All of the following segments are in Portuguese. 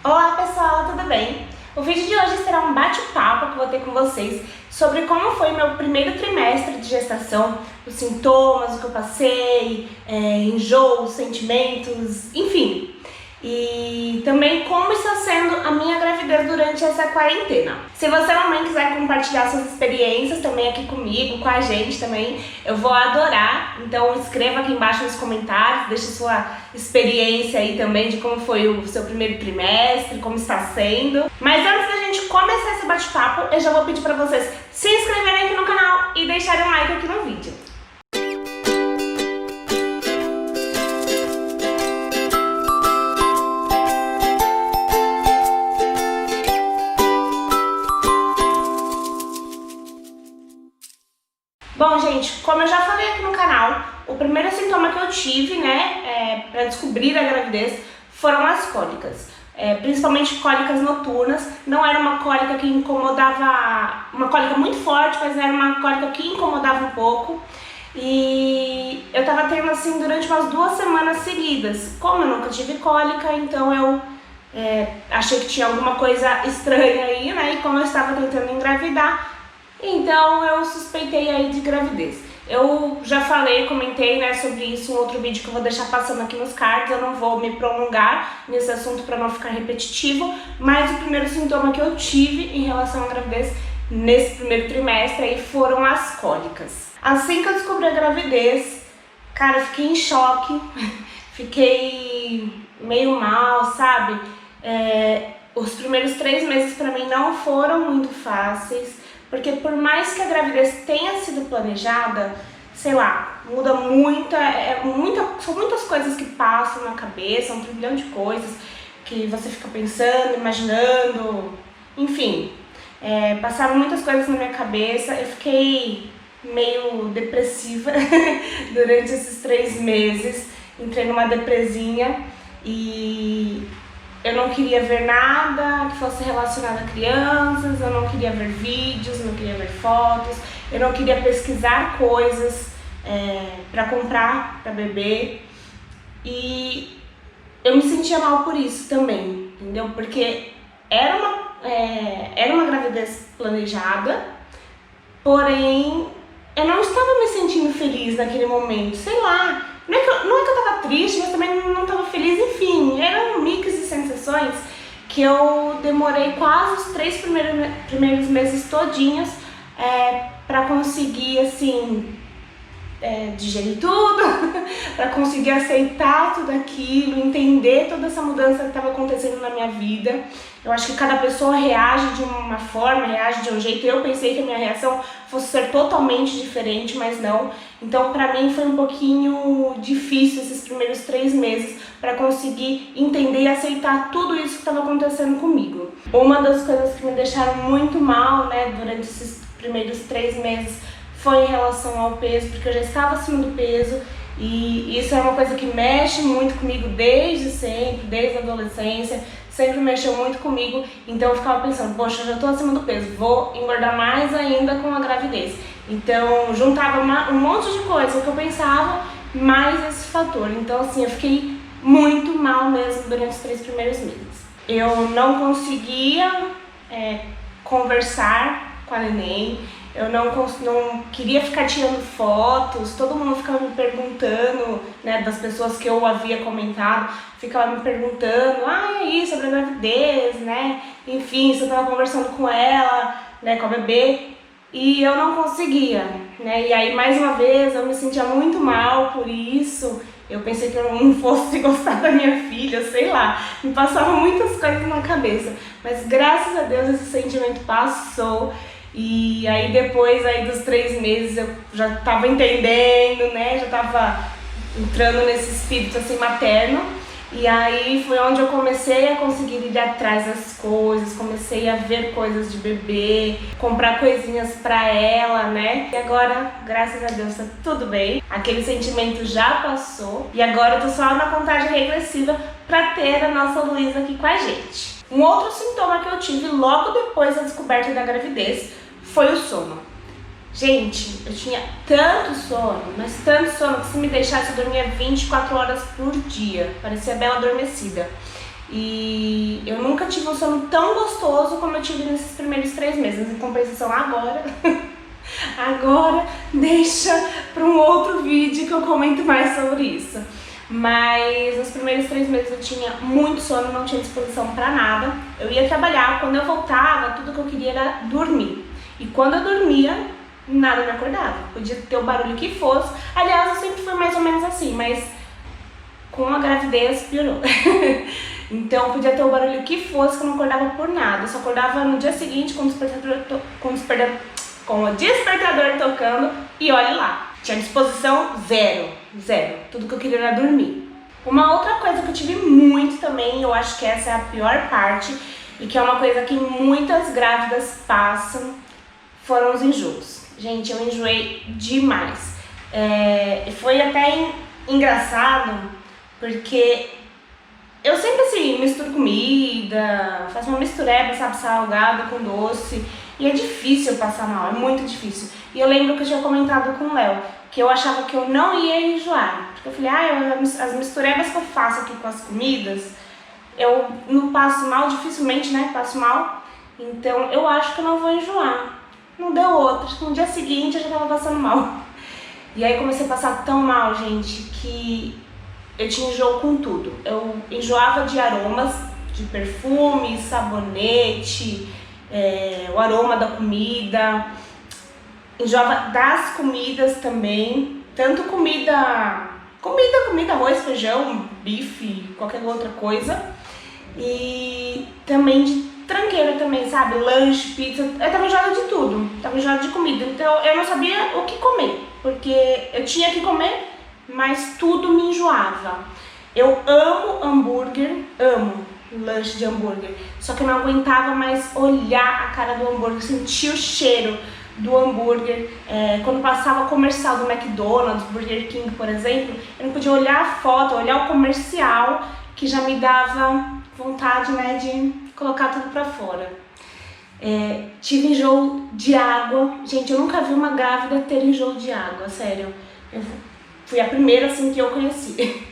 Olá pessoal, tudo bem? O vídeo de hoje será um bate-papo que eu vou ter com vocês sobre como foi meu primeiro trimestre de gestação, os sintomas, o que eu passei, enjoo, sentimentos, enfim. E também como está sendo a minha gravidez durante essa quarentena. Se você, mamãe, quiser compartilhar suas experiências também aqui comigo, com a gente também, eu vou adorar. Então escreva aqui embaixo nos comentários, deixe sua experiência aí também de como foi o seu primeiro trimestre, como está sendo. Mas antes da gente começar esse bate-papo, eu já vou pedir para vocês se inscreverem aqui no canal e deixarem um like aqui no vídeo. Bom, gente, como eu já falei aqui no canal, o primeiro sintoma que eu tive, para descobrir a gravidez foram as cólicas. Principalmente cólicas noturnas. Não era uma cólica que incomodava, uma cólica muito forte, mas era uma cólica que incomodava um pouco. E eu tava tendo assim durante umas 2 semanas seguidas. Como eu nunca tive cólica, então eu achei que tinha alguma coisa estranha aí, né? E como eu estava tentando engravidar, então eu suspeitei aí de gravidez. Eu já falei, comentei, sobre isso em outro vídeo que eu vou deixar passando aqui nos cards. Eu não vou me prolongar nesse assunto para não ficar repetitivo, mas o primeiro sintoma que eu tive em relação à gravidez nesse primeiro trimestre aí foram as cólicas. Assim que eu descobri a gravidez, cara, eu fiquei em choque, fiquei meio mal, sabe? Os primeiros 3 meses para mim não foram muito fáceis. Porque por mais que a gravidez tenha sido planejada, sei lá, muda são muitas coisas que passam na cabeça, um trilhão de coisas que você fica pensando, imaginando, enfim. Passaram muitas coisas na minha cabeça, eu fiquei meio depressiva durante esses 3 meses, entrei numa depresinha e eu não queria ver nada que fosse relacionado a crianças, eu não queria ver vídeos, não queria ver fotos, eu não queria pesquisar coisas para comprar, para beber. E eu me sentia mal por isso também, entendeu? Porque era uma gravidez planejada, porém eu não estava me sentindo feliz naquele momento, sei lá. Não é que eu tava triste, mas também não tava feliz, enfim, era um mix de sensações que eu demorei quase os 3 primeiros meses todinhos pra conseguir, assim, digerir tudo, pra conseguir aceitar tudo aquilo, entender toda essa mudança que estava acontecendo na minha vida. Eu acho que cada pessoa reage de uma forma, reage de um jeito. Eu pensei que a minha reação fosse ser totalmente diferente, mas não. Então, pra mim foi um pouquinho difícil esses primeiros 3 meses pra conseguir entender e aceitar tudo isso que estava acontecendo comigo. Uma das coisas que me deixaram muito mal, durante esses primeiros 3 meses foi em relação ao peso, porque eu já estava acima do peso. E isso é uma coisa que mexe muito comigo desde sempre, desde a adolescência, sempre mexeu muito comigo. Então eu ficava pensando, poxa, eu já tô acima do peso, vou engordar mais ainda com a gravidez. Então juntava um monte de coisa que eu pensava, mais esse fator. Então assim, eu fiquei muito mal mesmo durante os 3 primeiros meses. Eu não conseguia conversar com a neném. Eu não queria ficar tirando fotos, todo mundo ficava me perguntando, das pessoas que eu havia comentado, ficava me perguntando, e aí, sobre a gravidez, enfim, se eu tava conversando com ela, com a bebê, e eu não conseguia, e aí, mais uma vez, eu me sentia muito mal por isso. Eu pensei que eu não fosse gostar da minha filha, sei lá, me passavam muitas coisas na cabeça, mas graças a Deus esse sentimento passou. E aí depois dos 3 meses eu já tava entendendo, já tava entrando nesse espírito assim materno. E aí foi onde eu comecei a conseguir ir atrás das coisas, comecei a ver coisas de bebê, comprar coisinhas pra ela, E agora, graças a Deus, tá tudo bem. Aquele sentimento já passou e agora eu tô só na contagem regressiva pra ter a nossa Luísa aqui com a gente. Um outro sintoma que eu tive logo depois da descoberta da gravidez foi o sono. Gente, eu tinha tanto sono, mas tanto sono que se me deixasse eu dormia 24 horas por dia, parecia bela adormecida. E eu nunca tive um sono tão gostoso como eu tive nesses primeiros 3 meses. Em compensação, agora deixa para um outro vídeo que eu comento mais sobre isso. Mas nos primeiros 3 meses eu tinha muito sono, não tinha disposição para nada. Eu ia trabalhar, quando eu voltava, tudo que eu queria era dormir. E quando eu dormia, nada me acordava. Podia ter o barulho que fosse. Aliás, eu sempre fui mais ou menos assim, mas com a gravidez piorou. Então podia ter o barulho que fosse, que eu não acordava por nada. Eu só acordava no dia seguinte com o despertador tocando e olha lá. Tinha disposição zero. Tudo que eu queria era dormir. Uma outra coisa que eu tive muito também, eu acho que essa é a pior parte, e que é uma coisa que muitas grávidas passam, foram os enjoos. Gente, eu enjoei demais. Foi até engraçado, porque eu sempre assim, misturo comida, faço uma mistureba, sabe, salgado com doce. E é difícil passar mal, é muito difícil. E eu lembro que eu tinha comentado com o Léo, que eu achava que eu não ia enjoar. Porque eu falei, as misturebas que eu faço aqui com as comidas, eu não passo mal, dificilmente, né, passo mal. Então eu acho que eu não vou enjoar. Não deu outra, no dia seguinte eu já tava passando mal. E aí comecei a passar tão mal, gente, que eu tinha enjoo com tudo. Eu enjoava de aromas, de perfume, sabonete, o aroma da comida. Enjoava das comidas também, tanto comida, arroz, feijão, bife, qualquer outra coisa. E também de tranqueira também, sabe? Lanche, pizza, eu tava enjoada de tudo, tava enjoada de comida. Então eu não sabia o que comer, porque eu tinha que comer, mas tudo me enjoava. Eu amo hambúrguer, amo lanche de hambúrguer, só que eu não aguentava mais olhar a cara do hambúrguer, sentir o cheiro do hambúrguer. Quando passava comercial do McDonald's, Burger King, por exemplo, eu não podia olhar a foto, olhar o comercial, que já me dava vontade, né, de colocar tudo pra fora. Tive enjoo de água. Gente, eu nunca vi uma grávida ter enjoo de água, sério. Eu fui a primeira assim que eu conheci.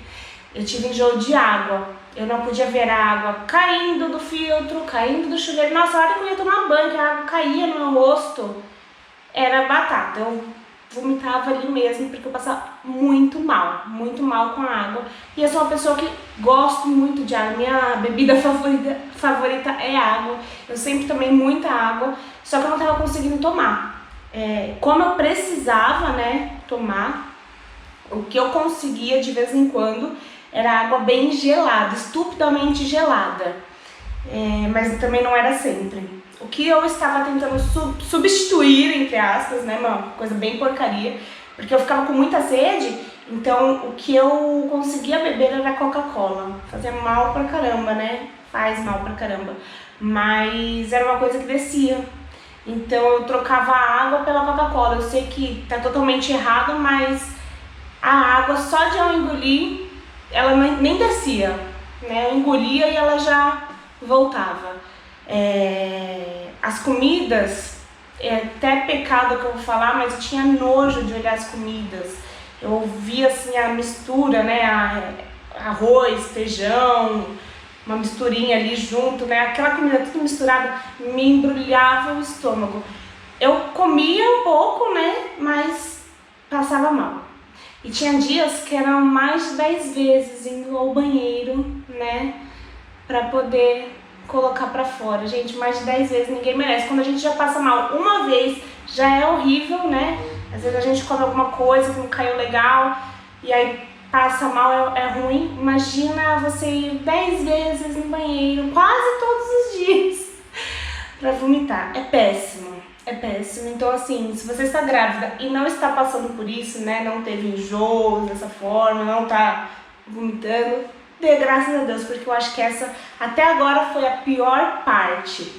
Eu tive enjoo de água. Eu não podia ver a água caindo do filtro, caindo do chuveiro. Nossa, a hora que eu ia tomar banho, que a água caía no meu rosto, era batata. Eu vomitava ali mesmo, porque eu passava muito mal com a água. E eu sou uma pessoa que gosto muito de água. Minha bebida favorita é água. Eu sempre tomei muita água, só que eu não estava conseguindo tomar. Como eu precisava, né, tomar, o que eu conseguia de vez em quando era água bem gelada, estupidamente gelada. Mas também não era sempre. O que eu estava tentando substituir, entre aspas, né, uma coisa bem porcaria, porque eu ficava com muita sede, então o que eu conseguia beber era Coca-Cola. Fazia mal pra caramba, né? Faz mal pra caramba. Mas era uma coisa que descia. Então eu trocava a água pela Coca-Cola. Eu sei que tá totalmente errado, mas a água, só de eu engolir, ela nem descia, né? Eu engolia e ela já voltava. As comidas, até pecado que eu vou falar, mas eu tinha nojo de olhar as comidas. Eu via assim a mistura, né? Arroz, feijão, uma misturinha ali junto, né? Aquela comida tudo misturada me embrulhava o estômago. Eu comia um pouco, né? Mas passava mal. E tinha dias que eram mais de 10 vezes indo ao banheiro, né? Pra poder colocar pra fora. Gente, mais de 10 vezes ninguém merece. Quando a gente já passa mal uma vez, já é horrível, né? Às vezes a gente come alguma coisa que não caiu legal e aí passa mal, é ruim. Imagina você ir 10 vezes no banheiro, quase todos os dias, pra vomitar. É péssimo. É péssimo. Então, assim, se você está grávida e não está passando por isso, né, não teve enjoo dessa forma, não tá vomitando, dê graças a Deus, porque eu acho que essa, até agora, foi a pior parte.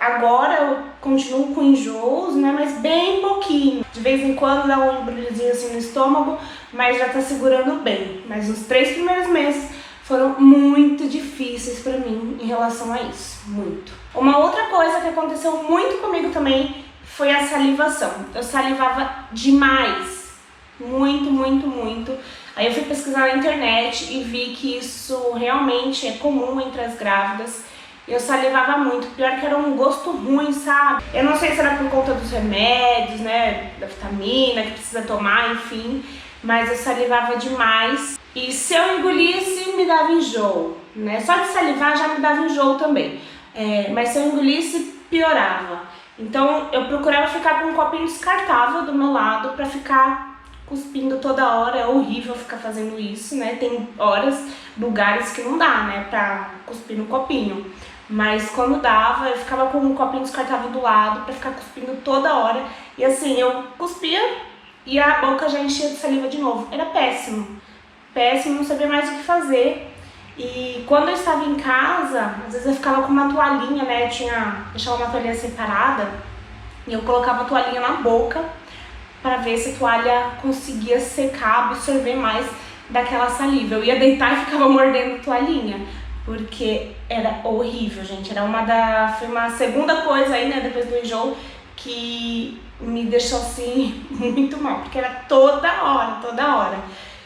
Agora eu continuo com enjoos, né, mas bem pouquinho. De vez em quando dá um embrulhozinho assim no estômago, mas já tá segurando bem. Mas os 3 primeiros meses foram muito difíceis pra mim em relação a isso, muito. Uma outra coisa que aconteceu muito comigo também foi a salivação. Eu salivava demais, muito, muito, muito. Aí eu fui pesquisar na internet e vi que isso realmente é comum entre as grávidas. Eu salivava muito, pior que era um gosto ruim, sabe? Eu não sei se era por conta dos remédios, né, da vitamina que precisa tomar, enfim, mas eu salivava demais. E se eu engolisse, me dava enjoo, né? Só de salivar já me dava enjoo também, mas se eu engolisse, piorava. Então eu procurava ficar com um copinho descartável do meu lado pra ficar cuspindo toda hora. É horrível ficar fazendo isso, né? Tem horas, lugares que não dá, né, pra cuspir no copinho. Mas quando dava, eu ficava com um copinho descartável do lado pra ficar cuspindo toda hora. E assim, eu cuspia e a boca já enchia de saliva de novo. Era péssimo. Péssimo, não sabia mais o que fazer. E quando eu estava em casa, às vezes eu ficava com uma toalhinha, né? Eu deixava uma toalhinha separada e eu colocava a toalhinha na boca para ver se a toalha conseguia secar, absorver mais daquela saliva. Eu ia deitar e ficava mordendo a toalhinha, porque era horrível, gente. Foi uma segunda coisa aí, né, depois do enjoo, que me deixou assim muito mal, porque era toda hora.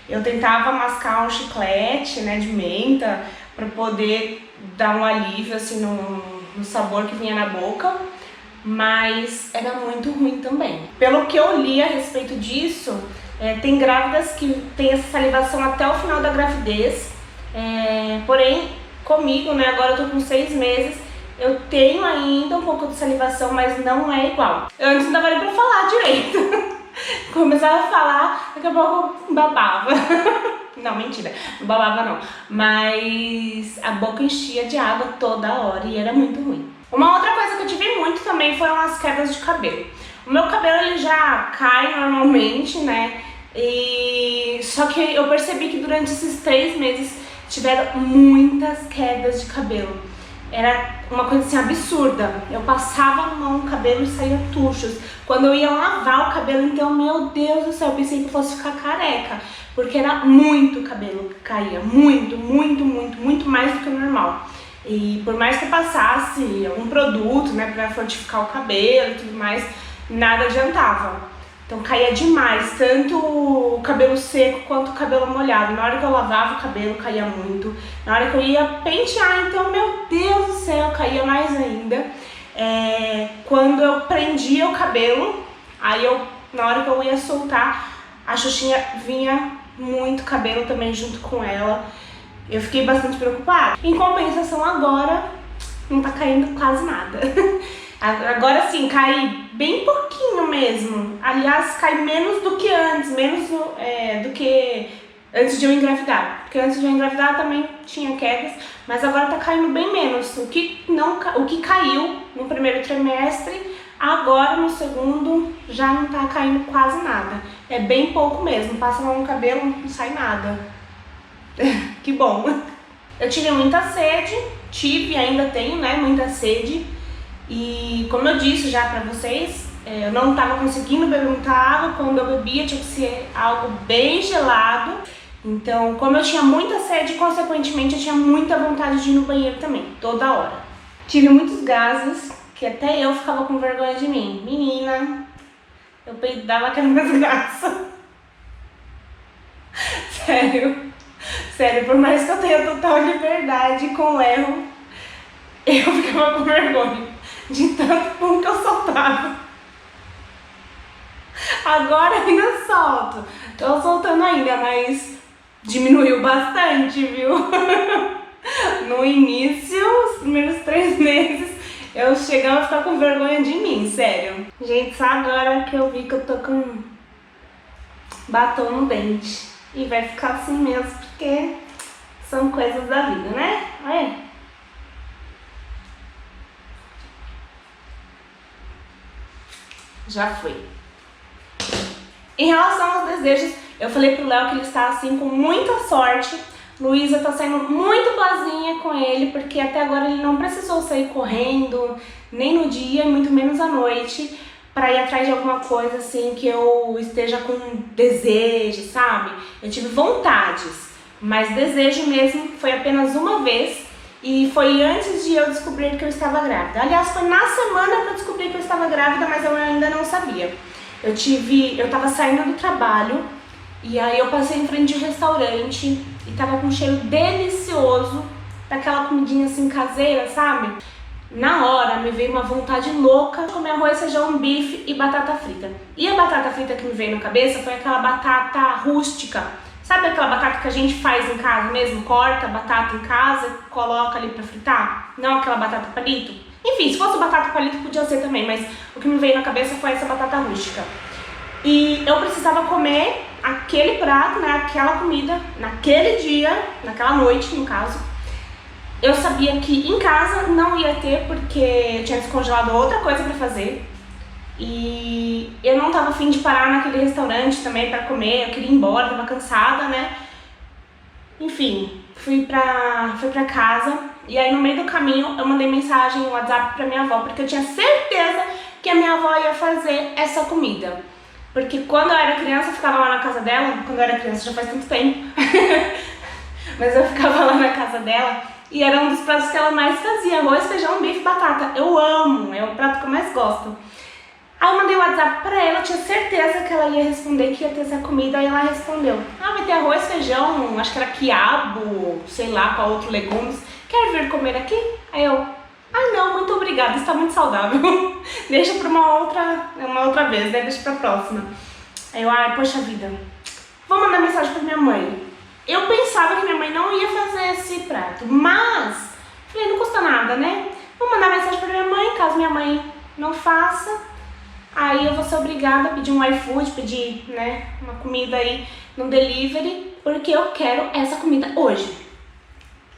Eu tentava mascar um chiclete, né, de menta para poder dar um alívio assim no sabor que vinha na boca, mas era muito ruim também. Pelo que eu li a respeito disso, tem grávidas que têm essa salivação até o final da gravidez, porém comigo, né, agora eu tô com 6 meses, eu tenho ainda um pouco de salivação, mas não é igual. Antes não dava nem pra falar direito. Começava a falar, daqui a pouco babava. Não, mentira, não babava não. Mas a boca enchia de água toda hora e era muito ruim. Uma outra coisa que eu tive muito também foram as quedas de cabelo. O meu cabelo ele já cai normalmente, né? Só que eu percebi que durante esses 3 meses tiveram muitas quedas de cabelo. Era uma coisa assim absurda. Eu passava a mão no cabelo e saía tuchos. Quando eu ia lavar o cabelo, então, meu Deus do céu, eu pensei que eu fosse ficar careca. Porque era muito cabelo que caía. Muito, muito, muito, muito mais do que o normal. E por mais que eu passasse algum produto, né, pra fortificar o cabelo e tudo mais, nada adiantava. Então caía demais, tanto o cabelo seco quanto o cabelo molhado. Na hora que eu lavava o cabelo caía muito. Na hora que eu ia pentear, então, meu Deus do céu, caía mais ainda. Quando eu prendia o cabelo, aí na hora que eu ia soltar, a Xuxinha vinha muito cabelo também junto com ela. Eu fiquei bastante preocupada. Em compensação agora, não tá caindo quase nada. Agora sim, cai bem pouquinho mesmo. Aliás, cai menos do que antes, menos do que antes de eu engravidar. Porque antes de eu engravidar também tinha quedas, mas agora tá caindo bem menos. O que caiu no primeiro trimestre, agora no segundo já não tá caindo quase nada. É bem pouco mesmo, passa a mão no cabelo, não sai nada. Que bom. Eu tive muita sede, ainda tenho, né, muita sede. E como eu disse já pra vocês, eu não estava conseguindo beber muita água. Quando eu bebia tinha que ser algo bem gelado. Então, como eu tinha muita sede, consequentemente eu tinha muita vontade de ir no banheiro também, toda hora. Tive muitos gases, que até eu ficava com vergonha de mim. Menina, eu peidava aquela desgraça. Sério, por mais que eu tenha total liberdade com o erro, eu ficava com vergonha de tanto pum que eu soltava. Agora ainda solto. Tô soltando ainda, mas diminuiu bastante, viu? No início, os primeiros 3 meses, eu chegava a ficar com vergonha de mim, sério. Gente, só agora que eu vi que eu tô com batom no dente. E vai ficar assim mesmo, porque são coisas da vida, né? Olha. Já foi. Em relação aos desejos, eu falei pro Léo que ele está assim com muita sorte. Luísa tá saindo muito boazinha com ele, porque até agora ele não precisou sair correndo, nem no dia, muito menos à noite, para ir atrás de alguma coisa assim que eu esteja com desejo, sabe? Eu tive vontades, mas desejo mesmo foi apenas uma vez. E foi antes de eu descobrir que eu estava grávida. Aliás, foi na semana que eu descobri que eu estava grávida, mas eu ainda não sabia. Eu tava saindo do trabalho E aí eu passei em frente de um restaurante e tava com um cheiro delicioso, daquela comidinha assim caseira, sabe? Na hora me veio uma vontade louca de comer arroz, feijão, bife e batata frita. E a batata frita que me veio na cabeça foi aquela batata rústica. Sabe aquela batata que a gente faz em casa mesmo? Corta a batata em casa e coloca ali pra fritar? Não aquela batata palito? Enfim, se fosse batata palito podia ser também, mas o que me veio na cabeça foi essa batata rústica. E eu precisava comer aquele prato, né, aquela comida, naquele dia, naquela noite no caso. Eu sabia que em casa não ia ter porque eu tinha descongelado outra coisa pra fazer. E eu não tava afim de parar naquele restaurante também pra comer, eu queria ir embora, tava cansada, né? Enfim, fui pra casa e aí no meio do caminho eu mandei mensagem no WhatsApp pra minha avó, porque eu tinha certeza que a minha avó ia fazer essa comida. Porque quando eu era criança eu ficava lá na casa dela, quando eu era criança já faz tanto tempo, mas eu ficava lá na casa dela e era um dos pratos que ela mais fazia, arroz, feijão, bife e batata. Eu amo, é o prato que eu mais gosto. Aí eu mandei o WhatsApp pra ela, eu tinha certeza que ela ia responder que ia ter essa comida, aí ela respondeu: ah, vai ter arroz, feijão, acho que era quiabo, sei lá, qual outro legumes, quer vir comer aqui? Aí eu: ah não, muito obrigada, está muito saudável, deixa pra uma outra vez, né, deixa pra próxima. Aí eu: ai, poxa vida, vou mandar mensagem pra minha mãe. Eu pensava que minha mãe não ia fazer esse prato, mas falei, não custa nada, né? Vou mandar mensagem pra minha mãe, caso minha mãe não faça. Aí eu vou ser obrigada a pedir um iFood, pedir, né, uma comida aí no delivery, porque eu quero essa comida hoje.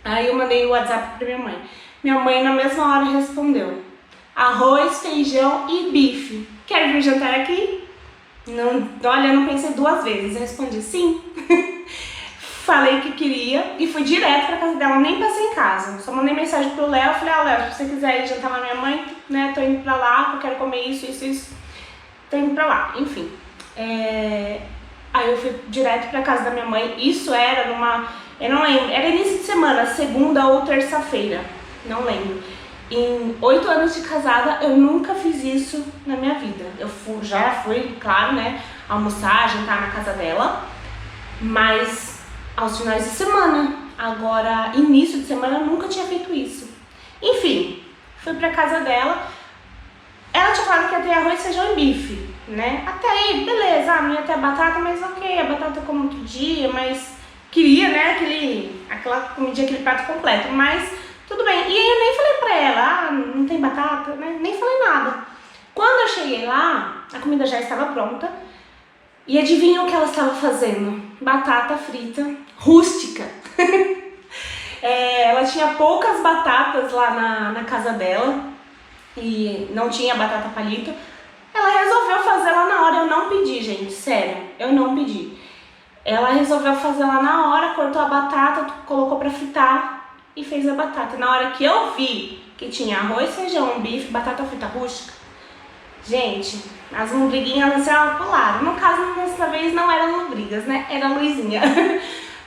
Aí eu mandei o WhatsApp pra minha mãe. Minha mãe na mesma hora respondeu: arroz, feijão e bife. Quer vir jantar aqui? Não, olha, eu não pensei duas vezes, eu respondi sim. Falei que queria e fui direto pra casa dela, nem passei em casa. Só mandei mensagem pro Léo, falei: ah, Léo, se você quiser ir jantar na minha mãe, né, tô indo pra lá, eu quero comer isso. Tô indo pra lá, enfim. Aí eu fui direto pra casa da minha mãe. Isso era eu não lembro, era início de semana, segunda ou terça-feira, não lembro. Em 8 anos de casada, eu nunca fiz isso na minha vida. Eu já fui, claro, né, almoçar, jantar na casa dela, mas aos finais de semana. Agora, início de semana, eu nunca tinha feito isso. Enfim, fui pra casa dela. Ela tinha falado que ia ter arroz, feijão e bife, né? Até aí, beleza, não ia ter a batata, mas ok, a batata como outro dia, mas queria, né, aquela comidinha, aquele prato completo, mas tudo bem. E aí eu nem falei pra ela: ah, não tem batata, né? Nem falei nada. Quando eu cheguei lá, a comida já estava pronta. E adivinha o que ela estava fazendo? Batata frita rústica. Ela tinha poucas batatas lá na casa dela e não tinha batata palito. Ela resolveu fazer lá na hora, eu não pedi, gente, sério, eu não pedi. Ela resolveu fazer lá na hora, cortou a batata, colocou pra fritar e fez a batata. Na hora que eu vi que tinha arroz, feijão, bife, batata frita rústica, gente, as lombriguinhas assim, pularam. No caso, dessa vez não eram lombrigas, né? Era a Luizinha.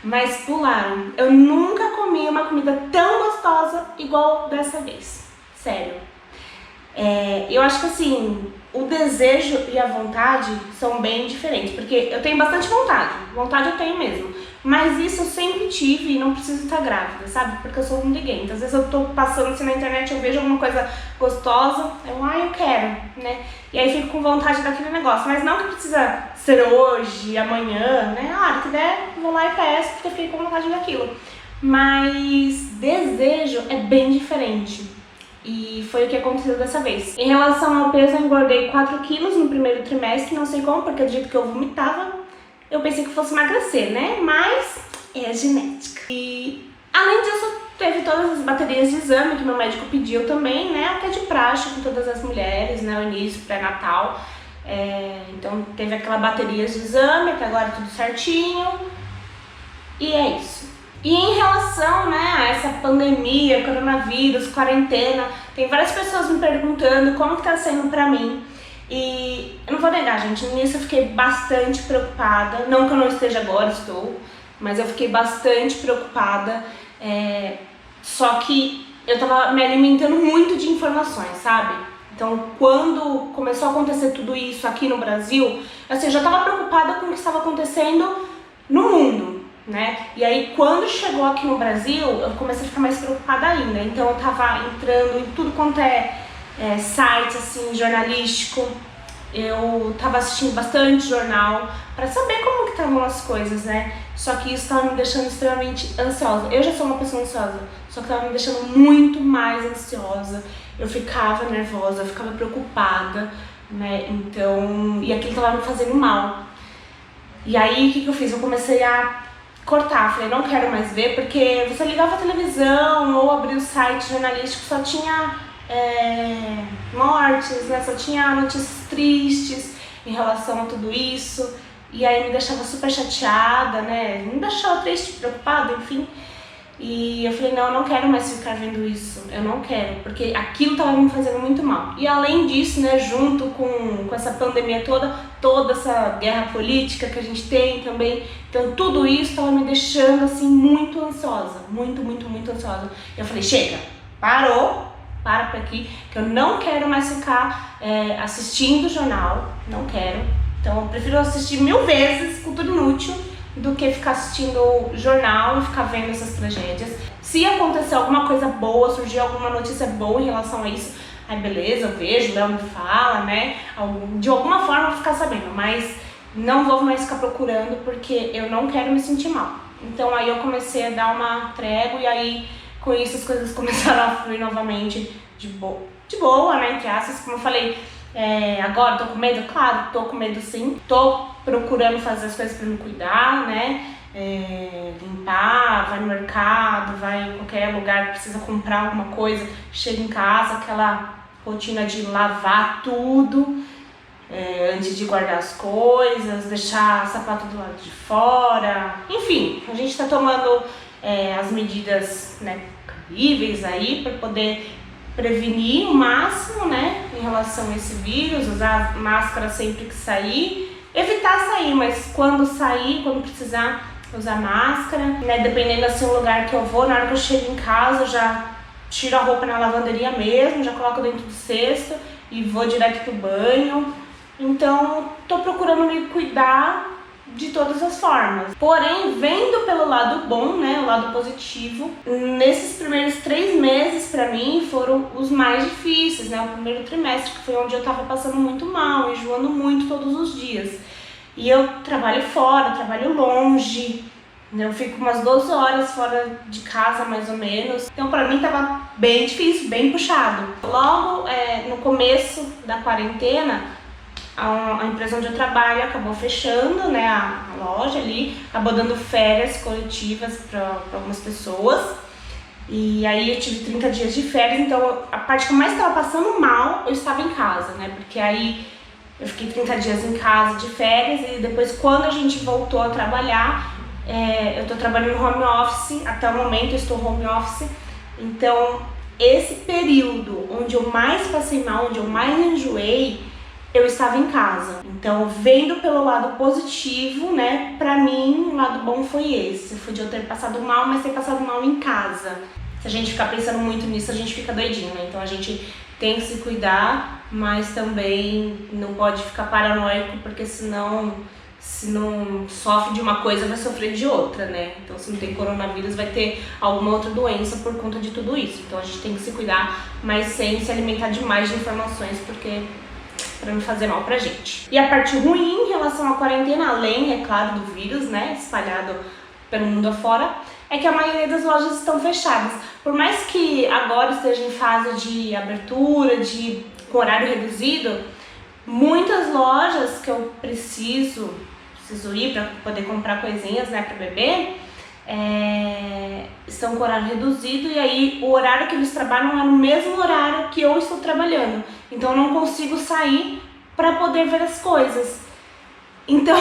Mas pularam. Eu nunca comi uma comida tão gostosa igual dessa vez. Sério. Eu acho que assim, o desejo e a vontade são bem diferentes. Porque eu tenho bastante vontade. Vontade eu tenho mesmo. Mas isso eu sempre tive e não preciso estar grávida, sabe? Porque eu sou lombriguenta. Às vezes eu tô passando assim na internet, eu vejo alguma coisa gostosa, eu quero, né? E aí fico com vontade daquele negócio. Mas não que precisa ser hoje, amanhã, né? A hora que der, vou lá e peço, porque fiquei com vontade daquilo. Mas desejo é bem diferente. E foi o que aconteceu dessa vez. Em relação ao peso, eu engordei 4 quilos no primeiro trimestre, não sei como, porque do jeito que eu vomitava, eu pensei que fosse emagrecer, né? Mas é genética. E além disso, teve todas as baterias de exame que meu médico pediu também, né? Até de praxe com todas as mulheres, né? O início, pré-natal. Então teve aquela bateria de exame, até agora tudo certinho. E é isso. E em relação, né, a essa pandemia, coronavírus, quarentena, tem várias pessoas me perguntando como que tá sendo pra mim. E eu não vou negar, gente, no início eu fiquei bastante preocupada. Não que eu não esteja agora, estou, mas eu fiquei bastante preocupada. Só que eu tava me alimentando muito de informações, sabe? Então, quando começou a acontecer tudo isso aqui no Brasil, assim, eu já tava preocupada com o que estava acontecendo no mundo, né? E aí quando chegou aqui no Brasil, eu comecei a ficar mais preocupada ainda. Então eu tava entrando em tudo quanto é site assim, jornalístico. Eu tava assistindo bastante jornal para saber como que estavam as coisas, né? Só que isso tava me deixando extremamente ansiosa. Eu já sou uma pessoa ansiosa, só que tava me deixando muito mais ansiosa. Eu ficava nervosa, eu ficava preocupada, né? Então, e aquilo tava me fazendo mal. E aí, o que eu fiz? Eu comecei a cortar, falei, não quero mais ver, porque você ligava a televisão ou abria o site jornalístico, só tinha mortes, né? Só tinha notícias tristes em relação a tudo isso, e aí me deixava super chateada, né? Me deixava triste, preocupada, enfim. E eu falei, não, eu não quero mais ficar vendo isso, eu não quero, porque aquilo estava me fazendo muito mal. E além disso, né, junto com essa pandemia toda essa guerra política que a gente tem também, então tudo isso estava me deixando assim muito ansiosa, muito ansiosa. E eu falei, chega, para por aqui, que eu não quero mais ficar assistindo jornal, não quero. Então eu prefiro assistir 1000 vezes Cultura Inútil do que ficar assistindo jornal e ficar vendo essas tragédias. Se acontecer alguma coisa boa, surgir alguma notícia boa em relação a isso, aí beleza, eu vejo, o Léo me fala, né? De alguma forma eu vou ficar sabendo, mas não vou mais ficar procurando porque eu não quero me sentir mal. Então aí eu comecei a dar uma trégua e aí com isso as coisas começaram a fluir novamente de boa, né? Entre aspas, como eu falei. Agora tô com medo? Claro, tô com medo sim. Tô procurando fazer as coisas pra me cuidar, né? Limpar, vai no mercado, vai em qualquer lugar que precisa comprar alguma coisa, chega em casa, aquela rotina de lavar tudo antes de guardar as coisas, deixar sapato do lado de fora. Enfim, a gente tá tomando as medidas, né, cabíveis aí para poder prevenir o máximo, né, em relação a esse vírus, usar máscara sempre que sair, evitar sair, mas quando sair, quando precisar, usar máscara, né, dependendo assim do lugar que eu vou, na hora que eu chego em casa, eu já tiro a roupa na lavanderia mesmo, já coloco dentro do cesto e vou direto pro banho. Então, tô procurando me cuidar de todas as formas. Porém, vendo pelo lado bom, né, o lado positivo, nesses primeiros 3 meses pra mim foram os mais difíceis, né, o primeiro trimestre, que foi onde eu tava passando muito mal, enjoando muito todos os dias. E eu trabalho fora, trabalho longe, eu fico umas 12 horas fora de casa, mais ou menos. Então pra mim tava bem difícil, bem puxado. Logo no começo da quarentena, a empresa onde eu trabalho acabou fechando, né, a loja ali, acabou dando férias coletivas para algumas pessoas. E aí eu tive 30 dias de férias, então a parte que eu mais estava passando mal, eu estava em casa, né, porque aí eu fiquei 30 dias em casa de férias e depois quando a gente voltou a trabalhar, eu estou trabalhando home office, até o momento eu estou home office, então esse período onde eu mais passei mal, onde eu mais enjoei, eu estava em casa. Então, vendo pelo lado positivo, né, pra mim, o lado bom foi esse. Foi de eu ter passado mal, mas ter passado mal em casa. Se a gente ficar pensando muito nisso, a gente fica doidinho, né? Então a gente tem que se cuidar, mas também não pode ficar paranoico, porque senão, se não sofre de uma coisa, vai sofrer de outra, né? Então, se não tem coronavírus, vai ter alguma outra doença por conta de tudo isso. Então a gente tem que se cuidar, mas sem se alimentar demais de informações, porque para não fazer mal pra gente. E a parte ruim em relação à quarentena, além, é claro, do vírus, né, espalhado pelo mundo afora, é que a maioria das lojas estão fechadas. Por mais que agora esteja em fase de abertura, com horário reduzido, muitas lojas que eu preciso ir para poder comprar coisinhas, né, para bebê, estão com horário reduzido e aí o horário que eles trabalham é no mesmo horário que eu estou trabalhando. Então eu não consigo sair para poder ver as coisas. Então,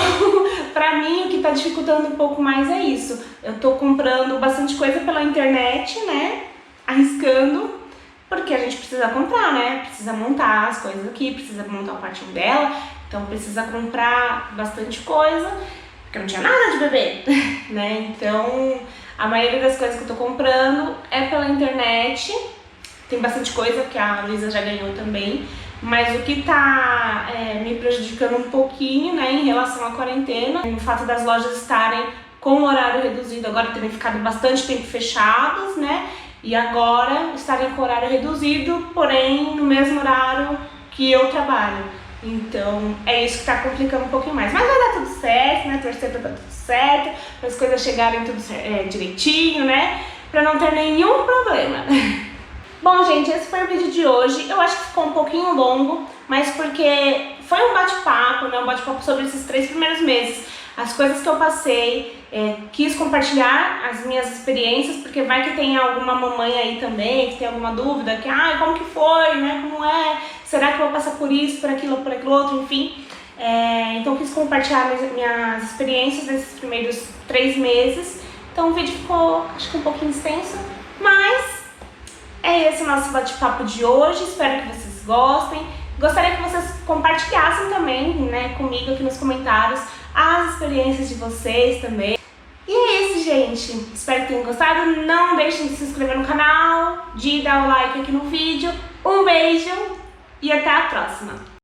pra mim, o que tá dificultando um pouco mais é isso. Eu tô comprando bastante coisa pela internet, né? Arriscando, porque a gente precisa comprar, né? Precisa montar as coisas aqui, precisa montar o quartinho dela. Então precisa comprar bastante coisa, porque eu não tinha nada de bebê, né? Então, a maioria das coisas que eu tô comprando é pela internet. Tem bastante coisa que a Luísa já ganhou também, Mas o que tá me prejudicando um pouquinho, né, em relação à quarentena, o fato das lojas estarem com o horário reduzido, agora terem ficado bastante tempo fechadas, né, e agora estarem com o horário reduzido, porém no mesmo horário que eu trabalho. Então é isso que tá complicando um pouquinho mais. Mas vai dar tudo certo, né, torcer pra dar tudo certo, para as coisas chegarem tudo direitinho, né, pra não ter nenhum problema. Bom, gente, esse foi o vídeo de hoje. Eu acho que ficou um pouquinho longo, mas porque foi um bate-papo, né? Um bate-papo sobre esses 3 primeiros meses. As coisas que eu passei, quis compartilhar as minhas experiências, porque vai que tem alguma mamãe aí também, que tem alguma dúvida, que, como que foi, né? Como é? Será que eu vou passar por isso, por aquilo outro, enfim. Então quis compartilhar minhas experiências nesses primeiros 3 meses. Então o vídeo ficou, acho que um pouquinho extenso, mas é esse o nosso bate-papo de hoje, espero que vocês gostem. Gostaria que vocês compartilhassem também, né, comigo aqui nos comentários as experiências de vocês também. E é isso, gente. Espero que tenham gostado. Não deixem de se inscrever no canal, de dar o like aqui no vídeo. Um beijo e até a próxima!